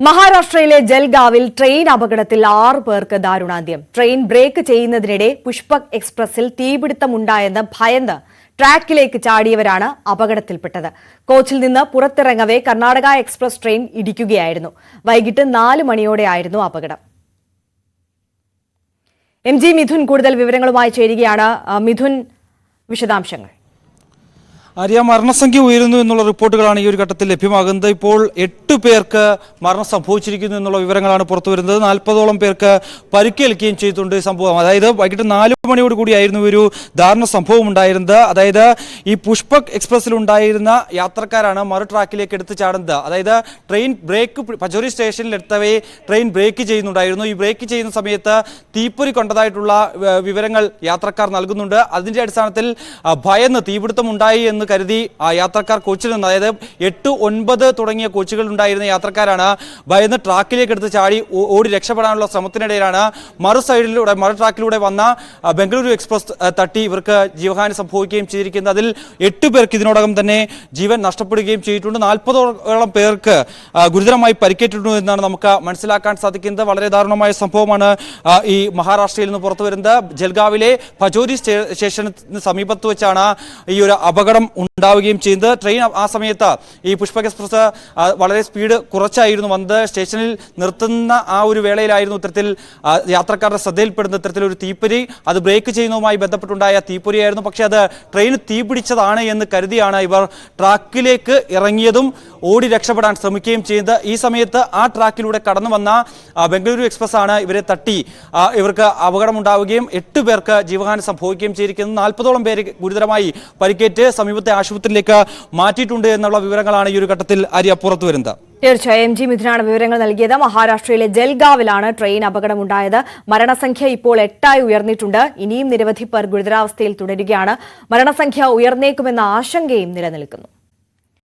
മഹാരാഷ്ട്രയിലെ ജൽഗാവിൽ ട്രെയിൻ അപകടത്തിൽ 6 പേർക്ക് ദാരുണാന്ത്യം. ട്രെയിൻ ബ്രേക്ക് ചെയ്യുന്നതിനിടെ പുഷ്പക് എക്സ്പ്രസിൽ തീപിടുത്തമുണ്ടായെന്ന് ഭയന്ന് ട്രാക്കിലേക്ക് ചാടിയവരാണ് അപകടത്തിൽപ്പെട്ടത്. കോച്ചിൽ നിന്ന് പുറത്തിറങ്ങവേ കർണാടക എക്സ്പ്രസ് ട്രെയിൻ ഇടിക്കുകയായിരുന്നു. വൈകിട്ട് 4 മണിയോടെയായിരുന്നു അപകടം. MG മിഥുൻ കൂടുതൽ വിവരങ്ങളുമായി ചേരുകയാണ്. മിഥുൻ, വിശദാംശങ്ങൾ. ആര്യ, മരണസംഖ്യ ഉയരുന്നു എന്നുള്ള റിപ്പോർട്ടുകളാണ് ഈ ഒരു ഘട്ടത്തിൽ ലഭ്യമാകുന്നത്. ഇപ്പോൾ 8 പേർക്ക് മരണം സംഭവിച്ചിരിക്കുന്നു എന്നുള്ള വിവരങ്ങളാണ് പുറത്തുവരുന്നത്. 40ഓളം പേർക്ക് പരിക്കേൽക്കുകയും ചെയ്തിട്ടുണ്ട് ഈ സംഭവം. അതായത് വൈകിട്ട് 4 മണിയോട് കൂടിയായിരുന്നു ഒരു ദാരുണ സംഭവം ഉണ്ടായിരുന്നത്. അതായത് ഈ പുഷ്പക് എക്സ്പ്രസിൽ ഉണ്ടായിരുന്ന യാത്രക്കാരാണ് മറു ട്രാക്കിലേക്ക് എടുത്ത് ചാടുന്നത്. അതായത് ട്രെയിൻ ബ്രേക്ക് പചോരി സ്റ്റേഷനിൽ എടുത്തവേ ട്രെയിൻ ബ്രേക്ക് ചെയ്യുന്നുണ്ടായിരുന്നു. ഈ ബ്രേക്ക് ചെയ്യുന്ന സമയത്ത് തീപ്പൊരി കൊണ്ടതായിട്ടുള്ള വിവരങ്ങൾ യാത്രക്കാർ നൽകുന്നുണ്ട്. അതിന്റെ അടിസ്ഥാനത്തിൽ ഭയന്ന് തീപിടുത്തം ഉണ്ടായി എന്ന് കരുതി യാത്രക്കാർ കോച്ചിൽ നിന്ന്, അതായത് 8, 9 തുടങ്ങിയ കോച്ചുകൾ ഉണ്ടായിരുന്ന യാത്രക്കാരാണ് ഭയന്ന് ട്രാക്കിലേക്ക് എടുത്ത് ചാടി ഓടി രക്ഷപ്പെടാനുള്ള ശ്രമത്തിനിടയിലാണ് മറു ട്രാക്കിലൂടെ വന്ന ബംഗളൂരു എക്സ്പ്രസ് തട്ടി ഇവർക്ക് ജീവഹാനി സംഭവിക്കുകയും ചെയ്തിരിക്കുന്നത്. അതിൽ 8 പേർക്ക് ഇതിനോടകം തന്നെ ജീവൻ നഷ്ടപ്പെടുകയും ചെയ്തിട്ടുണ്ട്. 40ഓളം പേർക്ക് ഗുരുതരമായി പരിക്കേറ്റിട്ടുണ്ട് എന്നാണ് നമുക്ക് മനസ്സിലാക്കാൻ സാധിക്കുന്നത്. വളരെ ദാരുണമായ സംഭവമാണ് ഈ മഹാരാഷ്ട്രയിൽ നിന്ന് പുറത്തു വരുന്നത്. ജൽഗാവിലെ പചോരി സ്റ്റേഷന് സമീപത്ത് വെച്ചാണ് ഈ ഒരു അപകടം ഉണ്ടാവുകയും ചെയ്യുന്നത്. ട്രെയിൻ ആ സമയത്ത് ഈ പുഷ്പക് എക്സ്പ്രസ് വളരെ സ്പീഡ് കുറച്ചായിരുന്നു വന്നത്. സ്റ്റേഷനിൽ നിർത്തുന്ന ആ ഒരു വേളയിലായിരുന്നു ഇത്തരത്തിൽ യാത്രക്കാരുടെ ശ്രദ്ധയിൽപ്പെടുന്ന ഇത്തരത്തിലൊരു തീപ്പൊരി. അത് ബ്രേക്ക് ചെയ്യുന്നതുമായി ബന്ധപ്പെട്ടുണ്ടായ തീപ്പൊരിയായിരുന്നു. പക്ഷേ അത് ട്രെയിൻ തീപിടിച്ചതാണ് എന്ന് കരുതിയാണ് ഇവർ ട്രാക്കിലേക്ക് ഇറങ്ങിയതും ഓടി രക്ഷപ്പെടാൻ ശ്രമിക്കുകയും ചെയ്യുന്നത്. ഈ സമയത്ത് ആ ട്രാക്കിലൂടെ കടന്നു വന്ന ബംഗളൂരു എക്സ്പ്രസ് ആണ് ഇവരെ തട്ടി ഇവർക്ക് അപകടമുണ്ടാവുകയും 8 പേർക്ക് ജീവഹാനി സംഭവിക്കുകയും ചെയ്തിരിക്കുന്നത്. 40ഓളം പേര് ഗുരുതരമായി പരിക്കേറ്റ് സമീപത്തെ ആശുപത്രിയിലേക്ക് മാറ്റിയിട്ടുണ്ട് എന്നുള്ള വിവരങ്ങളാണ് ഈ ഒരു ഘട്ടത്തിൽ പുറത്തു വരുന്നത്. തീർച്ചയായും MG മിഥുനാണ് വിവരങ്ങൾ നൽകിയത്. മഹാരാഷ്ട്രയിലെ ജൽഗാവിലാണ് ട്രെയിൻ അപകടമുണ്ടായത്. മരണസംഖ്യ ഇപ്പോൾ 8 ഉയർന്നിട്ടുണ്ട്. ഇനിയും നിരവധി പേർ ഗുരുതരാവസ്ഥയിൽ തുടരുകയാണ്. മരണസംഖ്യ ഉയർന്നേക്കുമെന്ന ആശങ്കയും നിലനിൽക്കുന്നു.